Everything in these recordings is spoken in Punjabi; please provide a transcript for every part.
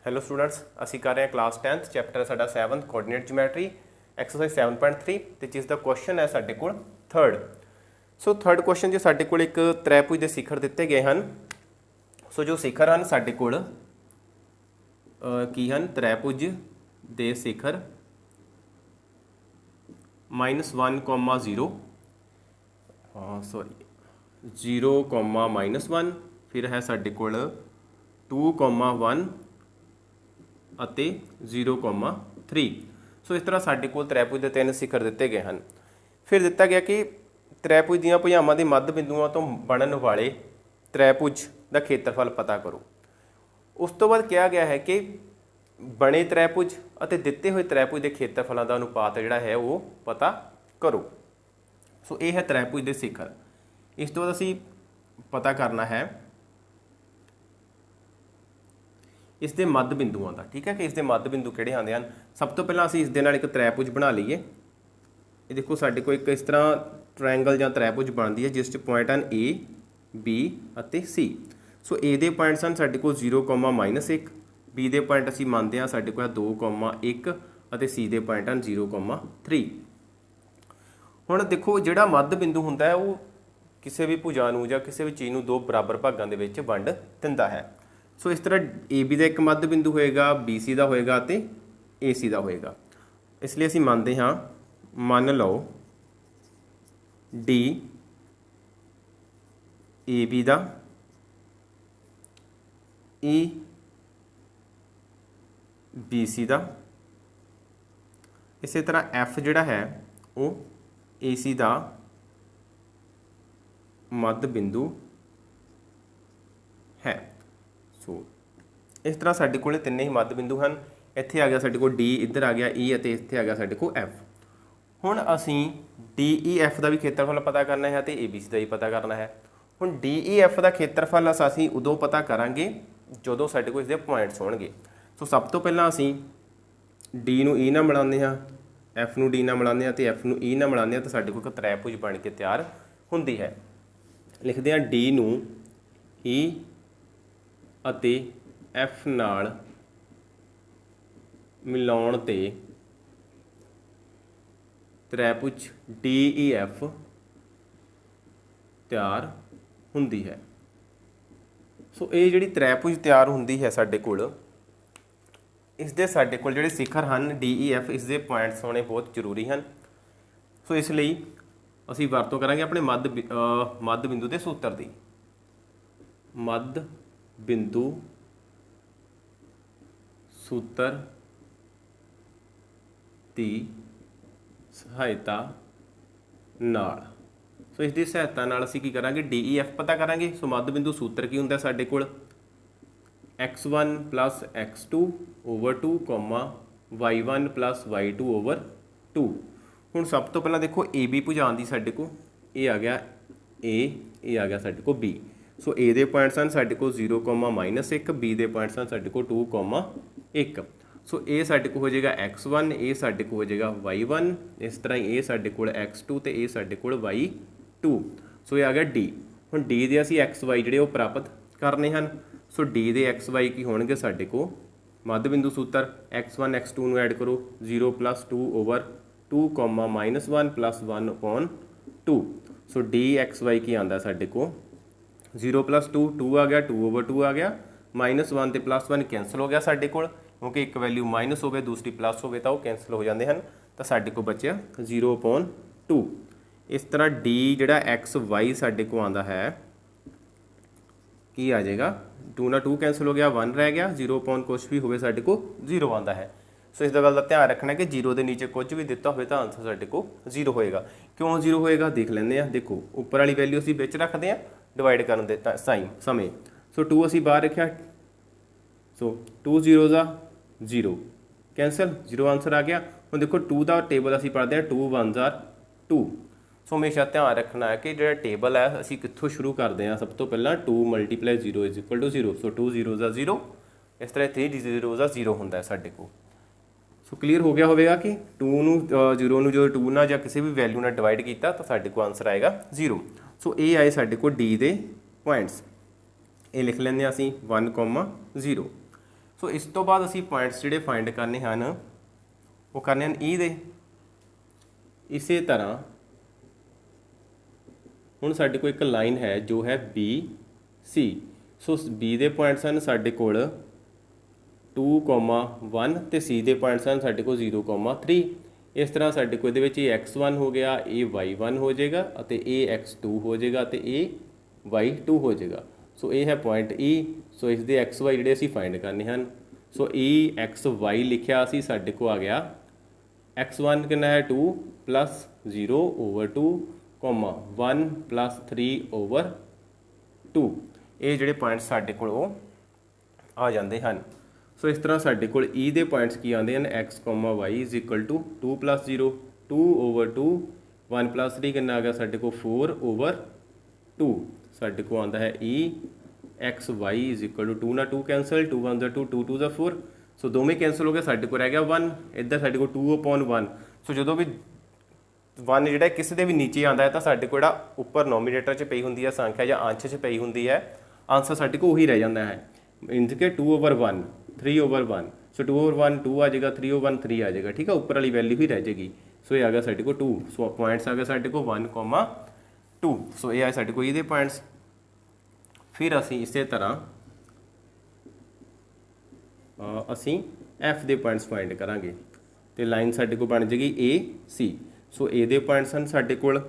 हेलो स्टूडेंट्स, ਅਸੀਂ ਕਰ ਰਹੇ ਹਾਂ क्लास 10th ਚੈप्टर ਸਾਡਾ 7th ਕੋਆਰਡੀਨੇਟ ਜਿਓਮੈਟਰੀ एक्सरसाइज 7.3 ਤੇ ਜਿਸ ਦਾ ਕੁਐਸਚਨ ਹੈ ਸਾਡੇ ਕੋਲ 3rd। ਸੋ 3rd ਕੁਐਸਚਨ 'ਚ ਸਾਡੇ ਕੋਲ ਇੱਕ ਤ੍ਰੈਭੁਜ ਦੇ ਸਿਖਰ ਦਿੱਤੇ ਗਏ ਹਨ। ਸੋ ਜੋ ਸਿਖਰ ਹਨ ਸਾਡੇ ਕੋਲ ਕੀ ਹਨ? ਤ੍ਰੈਭੁਜ ਦੇ ਸਿਖਰ -1,0 0,-1 ਫਿਰ ਹੈ ਸਾਡੇ ਕੋਲ 2,1 ਅਤੇ 0,3। ਸੋ ਇਸ ਤਰ੍ਹਾਂ ਸਾਡੇ ਕੋਲ ਤ੍ਰੈਭੁਜ ਦੇ ਤਿੰਨ ਸਿਖਰ ਦਿੱਤੇ ਗਏ ਹਨ। ਫਿਰ ਦਿੱਤਾ ਗਿਆ ਕਿ ਤ੍ਰੈਭੁਜ ਦੀਆਂ ਭੁਜਾਵਾਂ ਦੇ ਮੱਧ ਬਿੰਦੂਆਂ ਤੋਂ ਬਣਨ ਵਾਲੇ ਤ੍ਰੈਭੁਜ ਦਾ ਖੇਤਰਫਲ ਪਤਾ ਕਰੋ। ਉਸ ਤੋਂ ਬਾਅਦ ਕਿਹਾ ਗਿਆ ਹੈ ਕਿ ਬਣੇ ਤ੍ਰੈਭੁਜ ਅਤੇ ਦਿੱਤੇ ਹੋਏ ਤ੍ਰੈਭੁਜ ਦੇ ਖੇਤਰਫਲਾਂ ਦਾ ਅਨੁਪਾਤ ਜਿਹੜਾ ਹੈ ਉਹ ਪਤਾ ਕਰੋ। ਸੋ ਇਹ ਹੈ ਤ੍ਰੈਭੁਜ ਦੇ ਸਿਖਰ। ਇਸ ਤੋਂ ਬਾਅਦ ਅਸੀਂ ਪਤਾ ਕਰਨਾ ਹੈ ਇਸ ਦੇ ਮੱਧ ਬਿੰਦੂਆਂ ਦਾ। ਠੀਕ ਹੈ ਕਿ ਇਸ ਦੇ ਮੱਧ ਬਿੰਦੂ ਕਿਹੜੇ ਆਉਂਦੇ ਹਨ। ਸਭ ਤੋਂ ਪਹਿਲਾਂ ਅਸੀਂ ਇਸ ਦੇ ਨਾਲ ਇੱਕ ਤ੍ਰੈਭੁਜ ਬਣਾ ਲਈਏ। ਇਹ ਦੇਖੋ ਸਾਡੇ ਕੋਲ ਇੱਕ ਇਸ ਤਰ੍ਹਾਂ ਟ੍ਰਾਇੰਗਲ ਜਾਂ ਤ੍ਰੈਭੁਜ ਬਣਦੀ ਹੈ ਜਿਸ 'ਚ ਪੁਆਇੰਟ ਹਨ A, B ਅਤੇ C। ਸੋ A ਦੇ ਪੁਆਇੰਟਸ ਹਨ ਸਾਡੇ ਕੋਲ 0,-1, B ਦੇ ਪੁਆਇੰਟ ਅਸੀਂ ਮੰਨਦੇ ਹਾਂ ਸਾਡੇ ਕੋਲ ਹੈ 2,1 ਅਤੇ C ਦੇ ਪੁਆਇੰਟ ਹਨ 0,3। ਹੁਣ ਦੇਖੋ ਜਿਹੜਾ ਮੱਧ ਬਿੰਦੂ ਹੁੰਦਾ ਹੈ ਉਹ ਕਿਸੇ ਵੀ ਭੁਜਾ ਨੂੰ ਜਾਂ ਕਿਸੇ ਵੀ ਚੀਜ਼ ਨੂੰ ਦੋ ਬਰਾਬਰ ਭਾਗਾਂ ਦੇ ਵਿੱਚ ਵੰਡ ਦਿੰਦਾ ਹੈ। ਸੋ ਇਸ ਤਰ੍ਹਾਂ AB ਦਾ ਇੱਕ ਮੱਧ ਬਿੰਦੂ ਹੋਏਗਾ, BC ਦਾ ਹੋਏਗਾ ਅਤੇ AC ਦਾ ਹੋਏਗਾ। ਇਸ ਲਈ ਅਸੀਂ ਮੰਨਦੇ ਹਾਂ, ਮੰਨ ਲਓ D AB ਦਾ, E BC ਦਾ, ਇਸੇ ਤਰ੍ਹਾਂ F ਜਿਹੜਾ ਹੈ ਉਹ AC ਦਾ ਮੱਧ ਬਿੰਦੂ ਹੈ। ਸੋ ਇਸ ਤਰ੍ਹਾਂ ਸਾਡੇ ਕੋਲ ਤਿੰਨੇ ਹੀ ਮੱਧ ਬਿੰਦੂ ਹਨ। ਇੱਥੇ ਆ ਗਿਆ ਸਾਡੇ ਕੋਲ D, ਇੱਧਰ ਆ ਗਿਆ E ਅਤੇ ਇੱਥੇ ਆ ਗਿਆ ਸਾਡੇ ਕੋਲ F। ਹੁਣ ਅਸੀਂ DEF ਦਾ ਵੀ ਖੇਤਰਫਲ ਪਤਾ ਕਰਨਾ ਹੈ ਅਤੇ ABC ਦਾ ਵੀ ਪਤਾ ਕਰਨਾ ਹੈ। ਹੁਣ DEF ਦਾ ਖੇਤਰਫਲ ਅਸੀਂ ਉਦੋਂ ਪਤਾ ਕਰਾਂਗੇ ਜਦੋਂ ਸਾਡੇ ਕੋਲ ਇਸਦੇ ਪੁਆਇੰਟਸ ਹੋਣਗੇ। ਸੋ ਸਭ ਤੋਂ ਪਹਿਲਾਂ ਅਸੀਂ D ਨੂੰ E ਨਾਲ ਮਿਲਾਉਂਦੇ ਹਾਂ, F ਨੂੰ D ਨਾਲ ਮਿਲਾਉਂਦੇ ਹਾਂ ਅਤੇ F ਨੂੰ E ਨਾਲ ਮਿਲਾਉਂਦੇ ਹਾਂ ਤਾਂ ਸਾਡੇ ਕੋਲ ਇੱਕ ਤ੍ਰੈਭੁਜ ਬਣ ਕੇ ਤਿਆਰ ਹੁੰਦੀ ਹੈ। ਲਿਖਦੇ ਹਾਂ D ਨੂੰ E ਅਤੇ F ਨਾਲ ਮਿਲਾਉਣ 'ਤੇ ਤ੍ਰੈਭੁਜ DEF ਤਿਆਰ ਹੁੰਦੀ ਹੈ। ਸੋ ਇਹ ਜਿਹੜੀ ਤ੍ਰੈਭੁਜ ਤਿਆਰ ਹੁੰਦੀ ਹੈ ਸਾਡੇ ਕੋਲ, ਇਸ ਦੇ ਸਾਡੇ ਕੋਲ ਜਿਹੜੇ ਸਿਖਰ ਹਨ DEF, ਇਸ ਦੇ ਪੁਆਇੰਟਸ ਹੋਣੇ ਬਹੁਤ ਜ਼ਰੂਰੀ ਹਨ। ਸੋ ਇਸ ਲਈ ਅਸੀਂ ਵਰਤੋਂ ਕਰਾਂਗੇ ਆਪਣੇ ਮੱਧ ਬਿੰਦੂ ਦੇ ਸੂਤਰ ਦੀ। ਮੱਧ ਬਿੰਦੂ ਸੂਤਰ ਦੀ ਸਹਾਇਤਾ ਨਾਲ। ਸੋ ਇਸ ਦੀ ਸਹਾਇਤਾ ਨਾਲ ਅਸੀਂ ਕੀ ਕਰਾਂਗੇ? DEF ਪਤਾ ਕਰਾਂਗੇ। ਸੋ ਮੱਧ ਬਿੰਦੂ ਸੂਤਰ ਕੀ ਹੁੰਦਾ ਸਾਡੇ ਕੋਲ? x1 + x2 / 2, y1 + y2 / 2। ਹੁਣ ਸਭ ਤੋਂ ਪਹਿਲਾਂ ਦੇਖੋ AB ਭੁਜਾ ਆਉਂਦੀ ਸਾਡੇ ਕੋਲ, ਇਹ ਆ ਗਿਆ A, ਇਹ ਆ ਗਿਆ ਸਾਡੇ ਕੋਲ B। ਸੋ A ਦੇ ਪੁਆਇੰਟਸ ਹਨ ਸਾਡੇ ਕੋਲ 0,-1, B ਦੇ ਪੁਆਇੰਟਸ ਹਨ ਸਾਡੇ ਕੋਲ 2,1। ਸੋ ਇਹ ਸਾਡੇ ਕੋਲ ਹੋ ਜਾਏਗਾ x1, ਇਹ ਸਾਡੇ ਕੋਲ ਹੋ ਜਾਏਗਾ y1, ਇਸ ਤਰ੍ਹਾਂ ਹੀ ਇਹ ਸਾਡੇ ਕੋਲ x2 ਅਤੇ ਇਹ ਸਾਡੇ ਕੋਲ y2। ਸੋ ਇਹ ਆ ਗਿਆ D। ਹੁਣ D ਦੇ ਅਸੀਂ xy ਜਿਹੜੇ ਉਹ ਪ੍ਰਾਪਤ ਕਰਨੇ ਹਨ। ਸੋ D ਦੇ xy ਕੀ ਹੋਣਗੇ ਸਾਡੇ ਕੋਲ? ਮੱਧ ਬਿੰਦੂ ਸੂਤਰ x1 x2 ਨੂੰ ਐਡ ਕਰੋ, 0 + 2 / 2, -1 + 1/2। ਸੋ DXY ਕੀ ਆਉਂਦਾ ਸਾਡੇ ਕੋਲ? 0 + 2, 2 ਆ ਗਿਆ, 2/2 ਆ ਗਿਆ, -1 ਅਤੇ +1 ਕੈਂਸਲ ਹੋ ਗਿਆ ਸਾਡੇ ਕੋਲ, ਕਿਉਂਕਿ ਇੱਕ ਵੈਲਿਊ ਮਾਈਨਸ ਹੋਵੇ ਦੂਸਰੀ ਪਲੱਸ ਹੋਵੇ ਤਾਂ ਉਹ ਕੈਂਸਲ ਹੋ ਜਾਂਦੇ ਹਨ। ਤਾਂ ਸਾਡੇ ਕੋਲ ਬਚਿਆ 0/2। ਇਸ ਤਰ੍ਹਾਂ D ਜਿਹੜਾ XY ਸਾਡੇ ਕੋਲ ਆਉਂਦਾ ਹੈ ਕੀ ਆ ਜਾਏਗਾ? 2 ਨਾਲ 2 ਕੈਂਸਲ ਹੋ ਗਿਆ, 1 ਰਹਿ ਗਿਆ, 0 ਕੁਛ ਵੀ ਹੋਵੇ ਸਾਡੇ ਕੋਲ 0 ਆਉਂਦਾ ਹੈ। ਸੋ ਇਸ ਗੱਲ ਦਾ ਧਿਆਨ ਰੱਖਣਾ ਕਿ 0 ਦੇ ਨੀਚੇ ਕੁਝ ਵੀ ਦਿੱਤਾ ਹੋਵੇ ਤਾਂ ਆਨਸਰ ਸਾਡੇ ਕੋਲ 0 ਹੋਏਗਾ। ਕਿਉਂ 0 ਹੋਏਗਾ ਦੇਖ ਲੈਂਦੇ ਹਾਂ। ਦੇਖੋ ਉੱਪਰ ਵਾਲੀ ਵੈਲਿਊ ਅਸੀਂ ਵਿੱਚ ਰੱਖਦੇ ਹਾਂ ਡਿਵਾਈਡ ਕਰਨ ਦੇ ਸਮੇਂ। ਸੋ 2 ਅਸੀਂ ਬਾਹਰ ਰੱਖਿਆ, ਸੋ 2 0s ਆ 0 ਕੈਂਸਲ, 0 ਆਨਸਰ ਆ ਗਿਆ। ਹੁਣ ਦੇਖੋ 2 ਦਾ ਟੇਬਲ ਅਸੀਂ ਪੜ੍ਹਦੇ ਹਾਂ 2 1s are 2। ਸੋ ਹਮੇਸ਼ਾ ਧਿਆਨ ਰੱਖਣਾ ਹੈ ਕਿ ਜਿਹੜਾ ਟੇਬਲ ਹੈ ਅਸੀਂ ਕਿੱਥੋਂ ਸ਼ੁਰੂ ਕਰਦੇ ਹਾਂ। ਸਭ ਤੋਂ ਪਹਿਲਾਂ 2 × 0 = 0। ਸੋ 2 0s are 0, ਇਸ ਤਰ੍ਹਾਂ 3 0s are 0 ਹੁੰਦਾ ਹੈ ਸਾਡੇ ਕੋਲ। ਸੋ ਕਲੀਅਰ ਹੋ ਗਿਆ ਹੋਵੇਗਾ ਕਿ 2 ਨੂੰ 0 ਨੂੰ ਜਦੋਂ 2 ਨਾਲ ਜਾਂ ਕਿਸੇ ਵੀ ਵੈਲਿਊ ਨਾਲ ਡਿਵਾਈਡ ਕੀਤਾ ਤਾਂ ਸਾਡੇ ਕੋਲ ਆਨਸਰ ਆਏਗਾ 0। ਸੋ ਇਹ ਆਏ ਸਾਡੇ ਕੋਲ D ਦੇ ਪੁਆਇੰਟਸ। ਇਹ ਲਿਖ ਲੈਂਦੇ ਹਾਂ ਅਸੀਂ 1,0। ਸੋ ਇਸ ਤੋਂ ਬਾਅਦ ਅਸੀਂ ਪੁਆਇੰਟਸ ਜਿਹੜੇ ਫਾइंड ਕਰਨੇ ਹਨ ਉਹ ਕਰਨੇ ਹਨ E ਦੇ। ਇਸੇ ਤਰ੍ਹਾਂ ਹੁਣ ਸਾਡੇ ਕੋਲ ਇੱਕ ਲਾਈਨ ਹੈ ਜੋ ਹੈ BC। ਸੋ B ਦੇ ਪੁਆਇੰਟਸ ਹਨ ਸਾਡੇ ਕੋਲ 2,1 ਤੇ C ਦੇ ਪੁਆਇੰਟਸ ਹਨ ਸਾਡੇ ਕੋਲ 0,3। ਇਸ ਤਰ੍ਹਾਂ ਸਾਡੇ ਕੋਲ ਇਹਦੇ ਵਿੱਚ ਇਹ x1 ਹੋ ਗਿਆ, ਇਹ y1 ਹੋ ਜਾਏਗਾ ਅਤੇ ਇਹ x2 ਹੋ ਜਾਏਗਾ ਅਤੇ ਇਹ y2 ਹੋ ਜਾਏਗਾ। ਸੋ ਇਹ ਹੈ ਪੁਆਇੰਟ E। ਸੋ ਇਸ ਦੇ xy ਜਿਹੜੇ ਅਸੀਂ ਫਾइंड ਕਰਨੇ ਹਨ। ਸੋ EXY ਲਿਖਿਆ ਅਸੀਂ ਸਾਡੇ ਕੋਲ ਆ ਗਿਆ x1 ਕਿੰਨਾ ਹੈ 2 + 0/2, 1 + 3/2। ਇਹ ਜਿਹੜੇ ਪੁਆਇੰਟਸ ਸਾਡੇ ਕੋਲ ਉਹ ਆ ਜਾਂਦੇ ਹਨ। ਸੋ ਇਸ ਤਰ੍ਹਾਂ ਸਾਡੇ ਕੋਲ E ਦੇ ਪੁਆਇੰਟਸ ਕੀ ਆਉਂਦੇ ਹਨ x, y = 2 + 0, 2/2, 1 + 3 ਕਿੰਨਾ ਆ ਗਿਆ ਸਾਡੇ ਕੋਲ 4/2। ਸਾਡੇ ਕੋਲ ਆਉਂਦਾ ਹੈ E XY = 2 ਨਾਲ 2 ਕੈਂਸਲ, 2 1 2, 2 2 4। ਸੋ ਦੋਵੇਂ ਕੈਂਸਲ ਹੋ ਗਏ, ਸਾਡੇ ਕੋਲ ਰਹਿ ਗਿਆ 1। ਇੱਧਰ ਸਾਡੇ ਕੋਲ 2/1। ਸੋ ਜਦੋਂ ਵੀ 1 ਜਿਹੜਾ ਕਿਸੇ ਦੇ ਵੀ ਨੀਚੇ ਆਉਂਦਾ ਹੈ ਤਾਂ ਸਾਡੇ ਕੋਲ ਜਿਹੜਾ ਉੱਪਰ ਨੋਮੀਨੇਟਰ 'ਚ ਪਈ ਹੁੰਦੀ ਹੈ ਸੰਖਿਆ ਜਾਂ ਅੰਸ਼ 'ਚ ਪਈ ਹੁੰਦੀ ਹੈ, ਆਂਸਰ ਸਾਡੇ ਕੋਲ ਉਹੀ ਰਹਿ ਜਾਂਦਾ ਹੈ। ਮੀਨਸ ਕਿ 2/1, 3/1। ਸੋ 2/1 2 ਆ ਜਾਏਗਾ, 3/1 3 ਆ ਜਾਏਗਾ। ਠੀਕ ਹੈ, ਉੱਪਰ ਵਾਲੀ ਵੈਲਿਊ ਹੀ ਰਹਿ ਜਾਏਗੀ। ਸੋ ਇਹ ਆ ਗਿਆ ਸਾਡੇ ਕੋਲ 2। ਸੋ ਪੁਆਇੰਟਸ ਆ ਗਏ ਸਾਡੇ ਕੋਲ 1,2। ਸੋ ਇਹ ਆ ਸਾਡੇ ਕੋਲ ਇਹਦੇ ਪੁਆਇੰਟਸ। ਫਿਰ ਅਸੀਂ ਇਸੇ ਤਰ੍ਹਾਂ ਅਸੀਂ F ਦੇ ਪੁਆਇੰਟਸ ਫਾइंड ਕਰਾਂਗੇ ਤੇ ਲਾਈਨ ਸਾਡੇ ਕੋਲ ਬਣ ਜਾਏਗੀ AC। ਸੋ A ਦੇ ਪੁਆਇੰਟਸ ਹਨ ਸਾਡੇ ਕੋਲ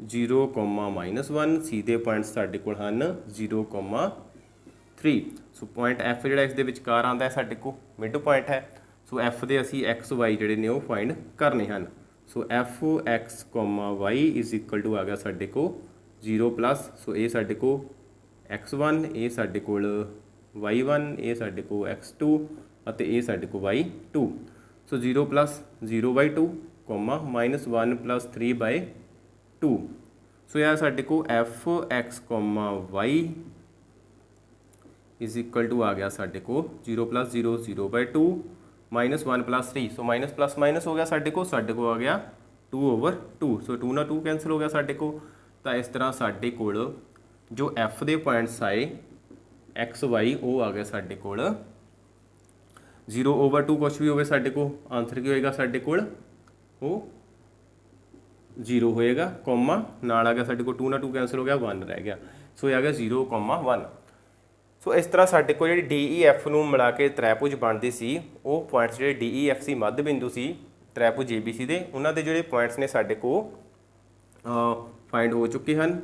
0,-1, C ਦੇ ਪੁਆਇੰਟਸ ਸਾਡੇ ਕੋਲ ਹਨ 0,3। ਸੋ ਪੁਆਇੰਟ F ਜਿਹੜਾ ਇਸ ਦੇ ਵਿਚਕਾਰ ਆਉਂਦਾ ਹੈ ਸਾਡੇ ਕੋਲ ਮਿਡ ਪੁਆਇੰਟ ਹੈ। ਸੋ F ਦੇ ਅਸੀਂ XY ਜਿਹੜੇ ਨੇ ਉਹ ਫਾइंड ਕਰਨੇ ਹਨ। ਸੋ Fx, y = ਆ ਗਿਆ ਸਾਡੇ ਕੋਲ 0+। ਸੋ ਇਹ ਸਾਡੇ ਕੋਲ x1, ਇਹ ਸਾਡੇ ਕੋਲ y1, ਇਹ ਸਾਡੇ ਕੋਲ x2 ਅਤੇ ਇਹ ਸਾਡੇ ਕੋਲ y2। ਸੋ 0 + 0/2, -1 + 3/2। ਸੋ ਇਹ ਸਾਡੇ ਕੋਲ Fx, y = ਆ ਗਿਆ ਸਾਡੇ ਕੋਲ 0 + 0, 0/2, -1 + 3। ਸੋ ਮਾਈਨਸ ਪਲੱਸ ਮਾਈਨਸ ਹੋ ਗਿਆ ਸਾਡੇ ਕੋਲ ਆ ਗਿਆ 2/2। ਸੋ 2 ਨਾਲ 2 ਕੈਂਸਲ ਹੋ ਗਿਆ ਸਾਡੇ ਕੋਲ। ਤਾਂ ਇਸ ਤਰ੍ਹਾਂ ਸਾਡੇ ਕੋਲ ਜੋ F ਦੇ ਪੁਆਇੰਟਸ ਆਏ XY ਉਹ ਆ ਗਏ ਸਾਡੇ ਕੋਲ 0/2। ਕੁਛ ਵੀ ਹੋਵੇ ਸਾਡੇ ਕੋਲ ਆਂਸਰ ਕੀ ਹੋਏਗਾ ਸਾਡੇ ਕੋਲ ਉਹ 0 ਹੋਏਗਾ, ਨਾਲ ਆ ਗਿਆ ਸਾਡੇ ਕੋਲ 2 ਨਾਲ 2 ਕੈਂਸਲ ਹੋ ਗਿਆ, 1 ਰਹਿ ਗਿਆ। ਸੋ ਇਹ ਆ ਗਿਆ 0,1। ਸੋ ਇਸ ਤਰ੍ਹਾਂ ਸਾਡੇ ਕੋਲ ਜਿਹੜੀ DEF ਨੂੰ ਮਿਲਾ ਕੇ ਤ੍ਰੈਭੁਜ ਬਣਦੀ ਸੀ ਉਹ ਪੁਆਇੰਟਸ ਜਿਹੜੇ DEF ਸੀ ਮੱਧ ਬਿੰਦੂ ਸੀ ਤ੍ਰੈਭੁਜ ABC ਦੇ, ਉਹਨਾਂ ਦੇ ਜਿਹੜੇ ਪੁਆਇੰਟਸ ਨੇ ਸਾਡੇ ਕੋਲ ਫਾइंड ਹੋ ਚੁੱਕੇ ਹਨ,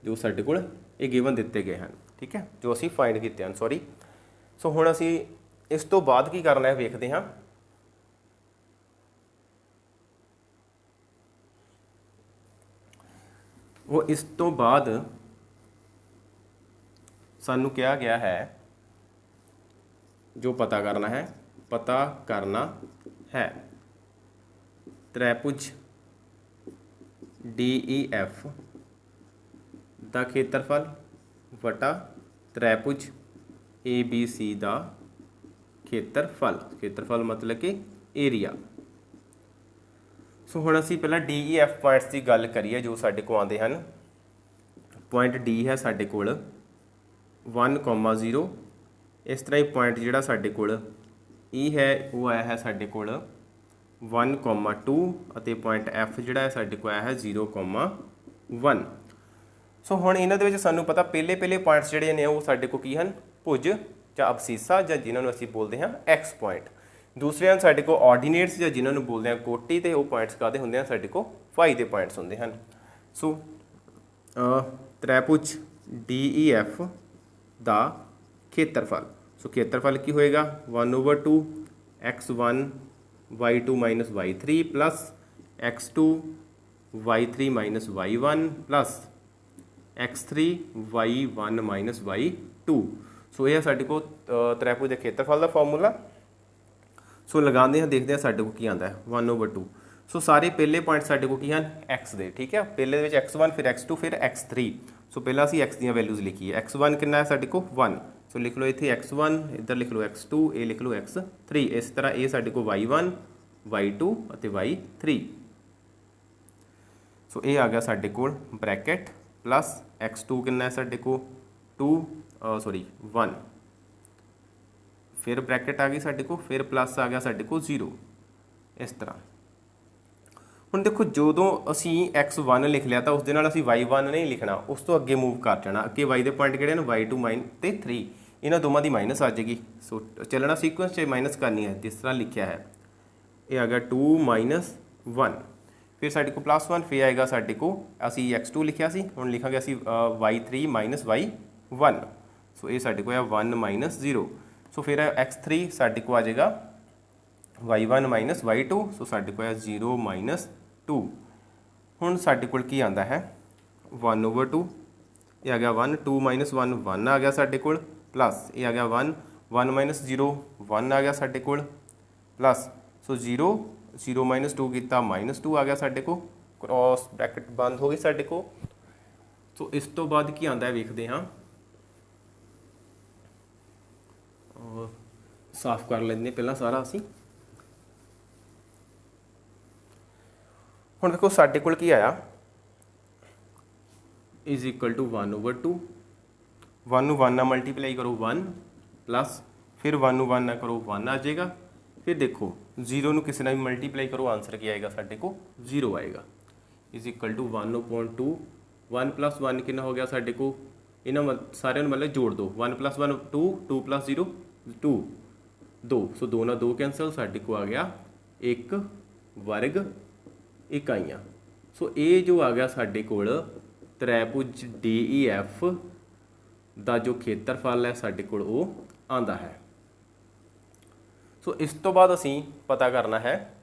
ਜੋ ਸਾਡੇ ਕੋਲ ਇਹ ਗਿਵਨ ਦਿੱਤੇ ਗਏ ਹਨ। ਠੀਕ ਹੈ, ਜੋ ਅਸੀਂ ਫਾइंड ਕੀਤੇ ਹਨ, ਸੌਰੀ। ਸੋ ਹੁਣ ਅਸੀਂ ਇਸ ਤੋਂ ਬਾਅਦ ਕੀ ਕਰਨਾ ਹੈ ਵੇਖਦੇ ਹਾਂ। ਉਹ ਇਸ ਤੋਂ ਬਾਅਦ ਸਾਨੂੰ ਕਿਹਾ ਗਿਆ ਹੈ ਜੋ ਪਤਾ ਕਰਨਾ ਹੈ ਤ੍ਰੈਭੁਜ DEF ਦਾ ਖੇਤਰਫਲ ਵਟਾ ਤ੍ਰੈਭੁਜ ABC ਦਾ ਖੇਤਰਫਲ ਮਤਲਬ ਕਿ ਏਰੀਆ। ਸੋ ਹੁਣ ਅਸੀਂ ਪਹਿਲਾਂ DEF ਪੁਆਇੰਟਸ ਦੀ ਗੱਲ ਕਰੀਏ ਜੋ ਸਾਡੇ ਕੋਲ ਆਉਂਦੇ ਹਨ। ਪੁਆਇੰਟ D ਹੈ ਸਾਡੇ ਕੋਲ 1,0। ਇਸ ਤਰ੍ਹਾਂ ਹੀ ਪੁਆਇੰਟ ਜਿਹੜਾ ਸਾਡੇ ਕੋਲ E ਹੈ ਉਹ ਆਇਆ ਹੈ ਸਾਡੇ ਕੋਲ 1,2 ਅਤੇ ਪੁਆਇੰਟ F ਜਿਹੜਾ ਹੈ ਸਾਡੇ ਕੋਲ ਆਇਆ ਹੈ 0,1। ਸੋ ਹੁਣ ਇਹਨਾਂ ਦੇ ਵਿੱਚ ਸਾਨੂੰ ਪਤਾ ਪਹਿਲੇ ਪੁਆਇੰਟਸ ਜਿਹੜੇ ਨੇ ਉਹ ਸਾਡੇ ਕੋਲ ਕੀ ਹਨ ਭੁਜ ਜਾਂ ਅਬਸੀਸਾ ਜਾਂ ਜਿਨ੍ਹਾਂ ਨੂੰ ਅਸੀਂ ਬੋਲਦੇ ਹਾਂ X ਪੁਆਇੰਟ। ਦੂਸਰੇ ਹਨ ਸਾਡੇ ਕੋਲ ਆਰਡੀਨੇਟਸ ਜਾਂ ਜਿਨ੍ਹਾਂ ਨੂੰ ਬੋਲਦੇ ਹਾਂ ਕੋਟੀ, ਤੇ ਉਹ ਪੁਆਇੰਟਸ ਕਾਹਦੇ ਹੁੰਦੇ ਹਨ ਸਾਡੇ ਕੋਲ ਫਾਈ ਦੇ ਪੁਆਇੰਟਸ ਹੁੰਦੇ ਹਨ। ਸੋ ਤ੍ਰੈਭੁਜ DEF ਦਾ ਖੇਤਰਫਲ। ਸੋ ਖੇਤਰਫਲ ਕੀ ਹੋਏਗਾ 1/2 x1 y2 - y3 plus x2 y3 - y1 plus x3 y1 - y2। ਸੋ ਇਹ ਹੈ ਸਾਡੇ ਕੋਲ ਤ੍ਰੈਭੁਜ ਦੇ ਖੇਤਰਫਲ ਦਾ ਫਾਰਮੂਲਾ। ਸੋ ਲਗਾਉਂਦੇ ਹਾਂ, ਦੇਖਦੇ ਹਾਂ ਸਾਡੇ ਕੋਲ ਕੀ ਆਉਂਦਾ ਹੈ 1/2। ਸੋ ਸਾਰੇ ਪਹਿਲੇ ਪੁਆਇੰਟ ਸਾਡੇ ਕੋਲ ਕੀ ਹਨ x ਦੇ। ਠੀਕ ਹੈ, ਪਹਿਲੇ ਦੇ ਵਿੱਚ x1 ਫਿਰ x2 ਫਿਰ x3। ਸੋ ਪਹਿਲਾਂ ਅਸੀਂ x ਦੀਆਂ ਵੈਲਿਊਜ਼ ਲਿਖੀਏ। x1 ਕਿੰਨਾ ਹੈ ਸਾਡੇ ਕੋਲ 1। ਸੋ ਲਿਖ ਲਓ ਇੱਥੇ x1, ਇੱਧਰ ਲਿਖ ਲਓ x2, ਇਹ ਲਿਖ ਲਓ x3। ਇਸ ਤਰ੍ਹਾਂ ਇਹ ਸਾਡੇ ਕੋਲ y1 y2 ਅਤੇ y3। ਸੋ ਇਹ ਆ ਗਿਆ ਸਾਡੇ ਕੋਲ ਬ੍ਰੈਕਟ ਪਲੱਸ x2 ਕਿੰਨਾ ਹੈ ਸਾਡੇ ਕੋਲ 1। फिर ब्रैकेट आ गई साडे को, फिर प्लस आ गया साडे को 0, इस तरह। ਹੁਣ देखो ਜਦੋਂ ਅਸੀਂ x1 ਲਿਖ ਲਿਆ ਤਾਂ ਉਸ ਦੇ ਨਾਲ ਅਸੀਂ y1 ਨਹੀਂ ਲਿਖਣਾ, ਉਸ ਤੋਂ ਅੱਗੇ मूव कर जाना। ਅੱਗੇ y ਦੇ ਪੁਆਇੰਟ ਕਿਹੜੇ ਨੇ, y2 ਤੇ 3, ਇਹਨਾਂ ਦੋਵਾਂ ਦੀ ਮਾਈਨਸ ਆ ਜਾਏਗੀ। ਸੋ ਚੱਲਣਾ ਸੀਕੁਐਂਸ 'ਚ ਮਾਈਨਸ ਕਰਨੀ ਹੈ, ਜਿਸ ਤਰ੍ਹਾਂ ਲਿਖਿਆ ਹੈ। ਇਹ ਆ ਗਿਆ 2 - 1, ਫਿਰ ਸਾਡੇ ਕੋਲ +1, ਫਿਰ ਆਏਗਾ ਸਾਡੇ ਕੋਲ, ਅਸੀਂ x2 ਲਿਖਿਆ ਸੀ, ਹੁਣ ਲਿਖਾਂਗੇ ਅਸੀਂ y3 - y1। ਸੋ ਇਹ ਸਾਡੇ ਕੋਲ ਆ 1 - 0। ਸੋ ਫਿਰ x3 ਸਾਡੇ ਕੋਲ ਆ ਜਾਏਗਾ y1 - y2। ਸੋ ਸਾਡੇ ਕੋਲ ਆ 0 - 2। ਹੁਣ ਸਾਡੇ ਕੋਲ ਕੀ ਆਉਂਦਾ ਹੈ 1/2, ਇਹ ਆ ਗਿਆ 1, 2 - 1 1 ਆ ਗਿਆ ਸਾਡੇ ਕੋਲ, ਪਲੱਸ ਇਹ ਆ ਗਿਆ 1, 1 - 0 1 ਆ ਗਿਆ ਸਾਡੇ ਕੋਲ, ਪਲੱਸ ਸੋ 0 0 - 2 ਕੀਤਾ -2 ਆ ਗਿਆ ਸਾਡੇ ਕੋਲ, ਕ੍ਰੋਸ ਬ੍ਰੈਕਟ ਬੰਦ ਹੋ ਗਈ ਸਾਡੇ ਕੋਲ। ਸੋ ਇਸ ਤੋਂ ਬਾਅਦ ਕੀ ਆਉਂਦਾ ਹੈ ਵੇਖਦੇ ਹਾਂ, ਸਾਫ਼ ਕਰ ਲੈਂਦੇ ਪਹਿਲਾਂ ਸਾਰਾ ਅਸੀਂ। ਹੁਣ ਦੇਖੋ ਸਾਡੇ ਕੋਲ ਕੀ ਆਇਆ, इज इक्वल टू 1/2, 1 ਨੂੰ 1 ਨਾਲ ਮਲਟੀਪਲਾਈ ਕਰੋ 1, ਪਲੱਸ ਫਿਰ 1 ਨੂੰ 1 ਨਾਲ ਕਰੋ 1 ਆ ਜਾਏਗਾ। ਫਿਰ ਦੇਖੋ 0 ਨੂੰ ਕਿਸੇ ਨਾਲ ਵੀ ਮਲਟੀਪਲਾਈ ਕਰੋ, ਆਂਸਰ ਕੀ ਆਏਗਾ ਸਾਡੇ ਕੋਲ 0 ਆਏਗਾ। इज इक्वल टू 1/2, 1 + 1 ਕਿੰਨਾ ਹੋ ਗਿਆ ਸਾਡੇ ਕੋਲ, ਇਹਨਾਂ ਸਾਰਿਆਂ ਨੂੰ ਮਤਲਬ ਜੋੜ ਦਿਓ, 1 + 1 2, 2 + 0 2, 2, ਸੋ 2 ਨਾਲ 2 ਕੈਂਸਲ, ਸਾਡੇ ਕੋਲ ਆ ਗਿਆ 1 वर्ग ਇਕਾਈਆਂ। ਸੋ ਇਹ ਜੋ ਆ ਗਿਆ ਸਾਡੇ ਕੋਲ ਤ੍ਰੈਭੁਜ DEF ਦਾ ਜੋ ਖੇਤਰਫਲ ਹੈ ਸਾਡੇ ਕੋਲ ਉਹ ਆਂਦਾ ਹੈ। ਸੋ ਇਸ ਤੋਂ ਬਾਅਦ ਅਸੀਂ ਪਤਾ ਕਰਨਾ ਹੈ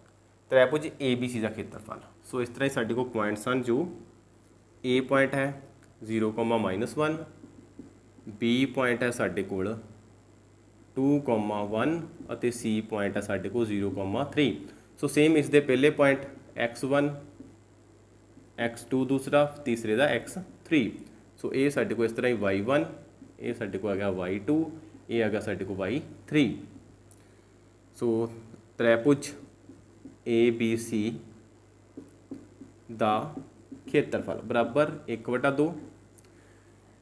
ਤ੍ਰੈਭੁਜ ABC ਦਾ ਖੇਤਰਫਲ। ਸੋ ਇਸ ਤਰ੍ਹਾਂ ਹੀ ਸਾਡੇ ਕੋਲ ਪੁਆਇੰਟਸ ਹਨ, ਜੋ A ਪੁਆਇੰਟ ਹੈ 0, -1, B ਪੁਆਇੰਟ ਹੈ ਸਾਡੇ ਕੋਲ 2, 1 ਅਤੇ C ਪੁਆਇੰਟ ਹੈ ਸਾਡੇ ਕੋਲ 0, 3। ਸੋ ਸੇਮ ਇਸ ਦੇ ਪਹਿਲੇ ਪੁਆਇੰਟ x1, x2 ਦੂਸਰਾ, ਤੀਸਰੇ ਦਾ x3। ਸੋ ਇਹ ਸਾਡੇ ਕੋਲ ਇਸ ਤਰ੍ਹਾਂ ਹੀ y1, ਇਹ ਸਾਡੇ ਕੋਲ ਆ ਗਿਆ y2, ਇਹ ਆ ਗਿਆ ਸਾਡੇ ਕੋਲ y3। ਸੋ ਤ੍ਰੈਭੁਜ ABC ਦਾ ਖੇਤਰਫਲ ਬਰਾਬਰ 1/2।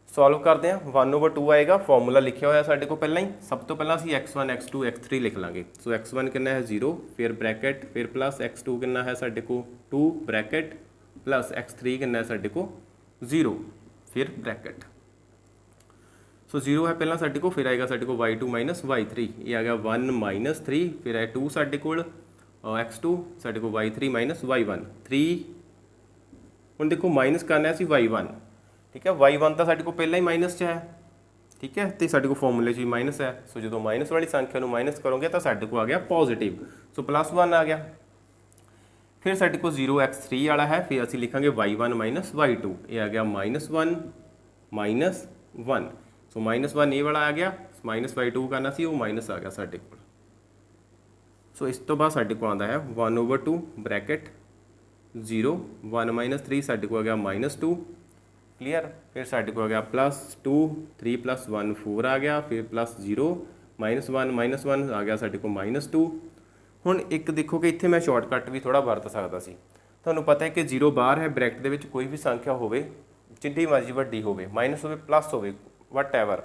ਸੋਲਵ ਕਰਦੇ ਹਾਂ, 1/2 ਆਏਗਾ, ਫਾਰਮੂਲਾ ਲਿਖਿਆ ਹੋਇਆ ਸਾਡੇ ਕੋਲ ਪਹਿਲਾਂ ਹੀ। ਸਭ ਤੋਂ ਪਹਿਲਾਂ ਅਸੀਂ x1, x2, x3 ਲਿਖ ਲਾਂਗੇ। ਸੋ x1 ਕਿੰਨਾ ਹੈ 0, ਫਿਰ ਬ੍ਰੈਕਟ, ਫਿਰ ਪਲੱਸ x2 ਕਿੰਨਾ ਹੈ ਸਾਡੇ ਕੋਲ 2 ਬ੍ਰੈਕਟ, ਪਲੱਸ x3 ਕਿੰਨਾ ਹੈ ਸਾਡੇ ਕੋਲ 0, ਫਿਰ ਬ੍ਰੈਕਟ। ਸੋ 0 ਹੈ ਪਹਿਲਾਂ ਸਾਡੇ ਕੋਲ, ਫਿਰ ਆਏਗਾ ਸਾਡੇ ਕੋਲ y2 - y3, ਇਹ ਆ ਗਿਆ 1 - 3, ਫਿਰ ਹੈ 2 ਸਾਡੇ ਕੋਲ, x2 ਸਾਡੇ ਕੋਲ y3 - y1 3। ਹੁਣ ਦੇਖੋ ਮਾਈਨਸ ਕਰਨਾ ਅਸੀਂ y1, ਠੀਕ ਹੈ, y1 ਤਾਂ ਸਾਡੇ ਕੋਲ ਪਹਿਲਾਂ ਹੀ ਮਾਈਨਸ 'ਚ ਹੈ, ਠੀਕ ਹੈ, ਅਤੇ ਸਾਡੇ ਕੋਲ ਫਾਰਮੂਲੇ 'ਚ ਵੀ ਮਾਈਨਸ ਹੈ। ਸੋ ਜਦੋਂ ਮਾਈਨਸ ਵਾਲੀ ਸੰਖਿਆ ਨੂੰ ਮਾਈਨਸ ਕਰੋਗੇ ਤਾਂ ਸਾਡੇ ਕੋਲ ਆ ਗਿਆ ਪੋਜ਼ੀਟਿਵ, ਸੋ +1 ਆ ਗਿਆ। ਫਿਰ ਸਾਡੇ ਕੋਲ 0x3 ਵਾਲਾ ਹੈ, ਫਿਰ ਅਸੀਂ ਲਿਖਾਂਗੇ y1 - y2, ਇਹ ਆ ਗਿਆ -1 - 1। ਸੋ -1 ਇਹ ਵਾਲਾ ਆ ਗਿਆ, -y2 ਕਰਨਾ ਸੀ, ਉਹ ਮਾਈਨਸ ਆ ਗਿਆ ਸਾਡੇ ਕੋਲ। ਸੋ ਇਸ ਤੋਂ ਬਾਅਦ ਸਾਡੇ ਕੋਲ ਆਉਂਦਾ ਹੈ 1/2 ਬ੍ਰੈਕਟ 0, 1 - 3 ਸਾਡੇ ਕੋਲ ਆ ਗਿਆ -2, ਕਲੀਅਰ। ਫਿਰ ਸਾਡੇ ਕੋਲ ਆ ਗਿਆ +2, 3 + 1 4 ਆ ਗਿਆ, ਫਿਰ +0 -1 - 1 ਆ ਗਿਆ ਸਾਡੇ ਕੋਲ -2। ਹੁਣ ਇੱਕ ਦੇਖੋ ਕਿ ਇੱਥੇ ਮੈਂ ਸ਼ਾਰਟਕਟ ਵੀ ਥੋੜ੍ਹਾ ਵਰਤ ਸਕਦਾ ਸੀ। ਤੁਹਾਨੂੰ ਪਤਾ ਹੈ ਕਿ 0 ਬਾਹਰ ਹੈ, ਬ੍ਰੈਕਟ ਦੇ ਵਿੱਚ ਕੋਈ ਵੀ ਸੰਖਿਆ ਹੋਵੇ, ਜਿੰਨੀ ਮਰਜ਼ੀ ਵੱਡੀ ਹੋਵੇ, ਮਾਈਨਸ ਹੋਵੇ ਪਲੱਸ ਹੋਵੇ, ਵਟ ਐਵਰ,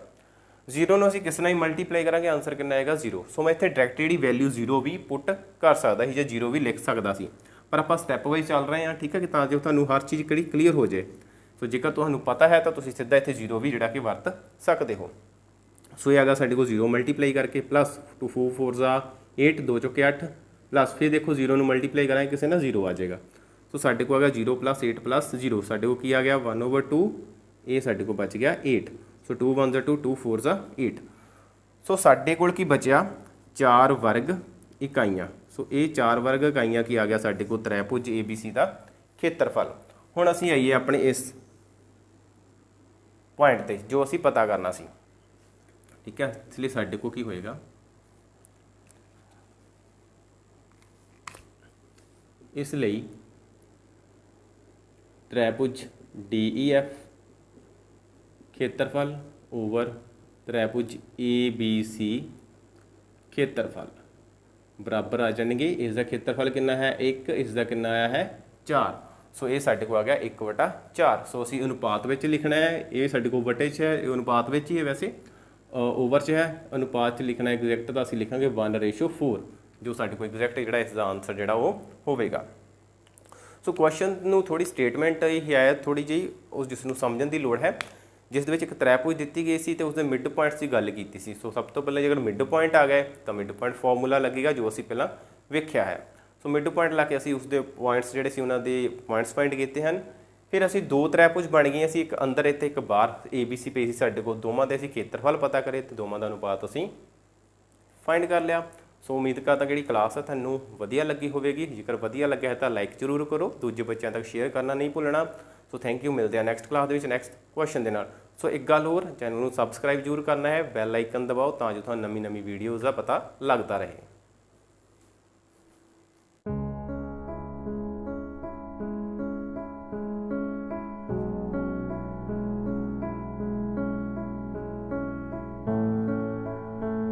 0 ਨੂੰ ਅਸੀਂ ਕਿਸ ਨਾਲ ਹੀ ਮਲਟੀਪਲਾਈ ਕਰਾਂਗੇ, ਆਂਸਰ ਕਿੰਨਾ ਆਏਗਾ 0। ਸੋ ਮੈਂ ਇੱਥੇ ਡਾਇਰੈਕਟ ਜਿਹੜੀ ਵੈਲਿਊ 0 ਵੀ ਪੁੱਟ ਕਰ ਸਕਦਾ ਸੀ, ਜਾਂ 0 ਵੀ ਲਿਖ ਸਕਦਾ ਸੀ, ਪਰ ਆਪਾਂ ਸਟੈਪ ਵਾਈਜ਼ ਚੱਲ ਰਹੇ ਹਾਂ, ਠੀਕ ਹੈ, ਕਿ ਤਾਂ ਜੋ ਤੁਹਾਨੂੰ ਹਰ ਚੀਜ਼ ਕਿਹੜੀ ਕਲੀਅਰ ਹੋ ਜਾਏ। ਸੋ ਜੇਕਰ ਤੁਹਾਨੂੰ ਪਤਾ ਹੈ ਤਾਂ ਤੁਸੀਂ ਸਿੱਧਾ ਇੱਥੇ 0 ਵੀ ਜਿਹੜਾ ਕਿ ਵਰਤ ਸਕਦੇ ਹੋ। ਸੋ ਇਹ ਆ ਗਿਆ ਸਾਡੇ ਕੋਲ 0 ਮਲਟੀਪਲਾਈ ਕਰਕੇ, ਪਲੱਸ 2 4 4 8, 2 ਚੌਕੇ 8, ਪਲੱਸ ਫਿਰ ਦੇਖੋ 0 ਨੂੰ ਮਲਟੀਪਲਾਈ ਕਰਾਂਗੇ ਕਿਸੇ ਨਾਲ 0 ਆ ਜਾਏਗਾ। ਸੋ ਸਾਡੇ ਕੋਲ ਆ ਗਿਆ 0 + 8 + 0, ਸਾਡੇ ਕੋਲ ਕੀ ਆ ਗਿਆ 1/2, ਇਹ ਸਾਡੇ ਕੋਲ ਬਚ ਗਿਆ 8। ਸੋ 2 1 2, 2 4 8। ਸੋ ਸਾਡੇ ਕੋਲ ਕੀ ਬਚਿਆ 4 ਵਰਗ ਇਕਾਈਆਂ। ਸੋ ਇਹ 4 ਵਰਗ ਇਕਾਈਆਂ ਕੀ ਆ ਗਿਆ ਸਾਡੇ ਕੋਲ ਤ੍ਰੈਭੁਜ ABC ਦਾ ਖੇਤਰਫਲ। ਹੁਣ ਅਸੀਂ ਆਈਏ ਆਪਣੇ ਇਸ ਪੁਆਇੰਟ ਤੇ ਜੋ ਅਸੀਂ ਪਤਾ ਕਰਨਾ ਸੀ, ਠੀਕ ਹੈ। ਇਸ ਲਈ ਸਾਡੇ ਕੋਲ ਕੀ ਹੋਏਗਾ, ਇਸ ਲਈ ਤ੍ਰੈਭੁਜ DEF ਖੇਤਰਫਲ ਓਵਰ ਤ੍ਰੈਭੁਜ ABC ਖੇਤਰਫਲ ਬਰਾਬਰ ਆ ਜਾਣਗੇ। ਇਸ ਦਾ ਖੇਤਰਫਲ ਕਿੰਨਾ ਹੈ 1, ਇਸ ਦਾ ਕਿੰਨਾ ਆਇਆ ਹੈ 4। ਸੋ ਇਹ ਸਾਡੇ ਕੋਲ ਆ ਗਿਆ 1/4। ਸੋ ਅਸੀਂ ਅਨੁਪਾਤ ਵਿੱਚ ਲਿਖਣਾ ਹੈ, ਇਹ ਸਾਡੇ ਕੋਲ ਵਟੇ 'ਚ ਹੈ, ਇਹ ਅਨੁਪਾਤ ਵਿੱਚ ਹੀ ਹੈ ਵੈਸੇ। ਓਵਰ 'ਚ ਹੈ, ਅਨੁਪਾਤ 'ਚ ਲਿਖਣਾ ਐਗਜ਼ੈਕਟ ਦਾ ਅਸੀਂ ਲਿਖਾਂਗੇ 1:4, ਜੋ ਸਾਡੇ ਕੋਲ ਐਗਜ਼ੈਕਟ ਜਿਹੜਾ ਇਸ ਦਾ ਆਨਸਰ ਜਿਹੜਾ ਉਹ ਹੋਵੇਗਾ। ਸੋ ਕੁਐਸਚਨ ਨੂੰ ਥੋੜੀ ਸਟੇਟਮੈਂਟ ਇਹ ਹੈ ਥੋੜੀ ਜਿਹੀ ਉਸ ਜਿਸ ਨੂੰ ਸਮਝਣ ਦੀ ਲੋੜ ਹੈ, ਜਿਸ ਦੇ ਵਿੱਚ ਇੱਕ ਤ੍ਰੈਭੁਜ ਦਿੱਤੀ ਗਈ ਸੀ ਤੇ ਉਸਦੇ ਮਿਡ ਪੁਆਇੰਟਸ ਦੀ ਗੱਲ ਕੀਤੀ ਸੀ। ਸੋ ਸਭ ਤੋਂ ਪਹਿਲਾਂ ਜੇਕਰ ਮਿਡ ਪੁਆਇੰਟ ਆ ਗਏ ਤਾਂ ਮਿਡ ਪੁਆਇੰਟ ਫਾਰਮੂਲਾ ਲੱਗੇਗਾ ਜੋ ਅਸੀਂ ਪਹਿਲਾਂ ਵੇਖਿਆ ਹੈ। ਸੋ ਮਿਡ ਪੁਆਇੰਟ ਲਾ ਕੇ ਅਸੀਂ ਉਸਦੇ ਪੁਆਇੰਟਸ ਜਿਹੜੇ ਸੀ ਉਹਨਾਂ ਦੇ ਪੁਆਇੰਟਸ ਫਾਈਂਡ ਕੀਤੇ ਹਨ। ਫਿਰ ਅਸੀਂ ਦੋ ਤ੍ਰੈਭੁਜ ਬਣ ਗਈਆਂ ਸੀ, ਇੱਕ ਅੰਦਰ ਅਤੇ ਇੱਕ ਬਾਹਰ ABC ਪਈ ਸੀ ਸਾਡੇ ਕੋਲ, ਦੋਵਾਂ ਦੇ ਅਸੀਂ ਖੇਤਰਫਲ ਪਤਾ ਕਰੇ ਤੇ ਦੋਵਾਂ ਦਾ ਅਨੁਪਾਤ ਅਸੀਂ ਫਾਈਂਡ ਕਰ ਲਿਆ। ਸੋ ਉਮੀਦ ਕਰਦਾ ਜਿਹੜੀ ਕਲਾਸ ਹੈ ਤੁਹਾਨੂੰ ਵਧੀਆ ਲੱਗੀ ਹੋਵੇਗੀ। ਜੇਕਰ ਵਧੀਆ ਲੱਗਿਆ ਹੈ ਤਾਂ ਲਾਈਕ ਜ਼ਰੂਰ ਕਰੋ, ਦੂਜੇ ਬੱਚਿਆਂ ਤੱਕ ਸ਼ੇਅਰ ਕਰਨਾ ਨਹੀਂ ਭੁੱਲਣਾ। ਸੋ ਥੈਂਕ ਯੂ, ਮਿਲਦੇ ਆ ਨੈਕਸਟ ਕਲਾਸ ਦੇ ਵਿੱਚ ਨੈਕਸਟ ਕੁਐਸਚਨ ਦੇ ਨਾਲ। ਸੋ ਇੱਕ ਗੱਲ ਹੋਰ, ਚੈਨਲ ਨੂੰ ਸਬਸਕ੍ਰਾਈਬ ਜ਼ਰੂਰ ਕਰਨਾ ਹੈ, ਬੈਲ ਆਈਕਨ ਦਬਾਓ ਤਾਂ ਜੋ ਤੁਹਾਨੂੰ ਨਵੀਂ ਵੀਡੀਓਜ਼ ਦਾ ਪਤਾ ਲੱਗਦਾ ਰਹੇ।